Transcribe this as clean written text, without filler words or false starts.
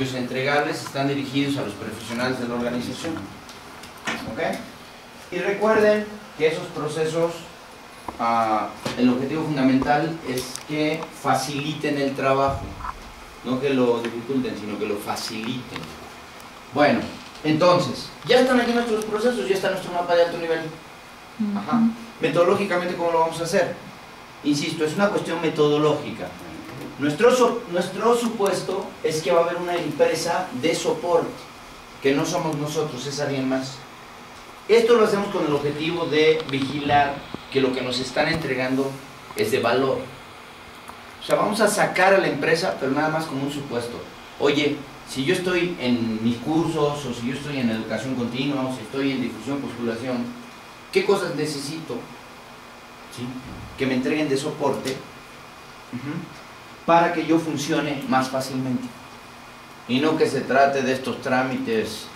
Los entregables están dirigidos a los profesionales de la organización. ¿Ok? Y recuerden que esos procesos, el objetivo fundamental es que faciliten el trabajo. No que lo dificulten, sino que lo faciliten. Bueno, entonces, ya están aquí nuestros procesos, ya está nuestro mapa de alto nivel. Ajá. Metodológicamente, ¿cómo lo vamos a hacer? Insisto, es una cuestión metodológica. Nuestro supuesto es que va a haber una empresa de soporte, que no somos nosotros, es alguien más. Esto lo hacemos con el objetivo de vigilar que lo que nos están entregando es de valor. O sea, vamos a sacar a la empresa, pero nada más como un supuesto. Oye, si yo estoy en mis cursos, o si yo estoy en educación continua, o si estoy en difusión, postulación, ¿qué cosas necesito? ¿Sí? Que me entreguen de soporte para que yo funcione más fácilmente. Y no que se trate de estos trámites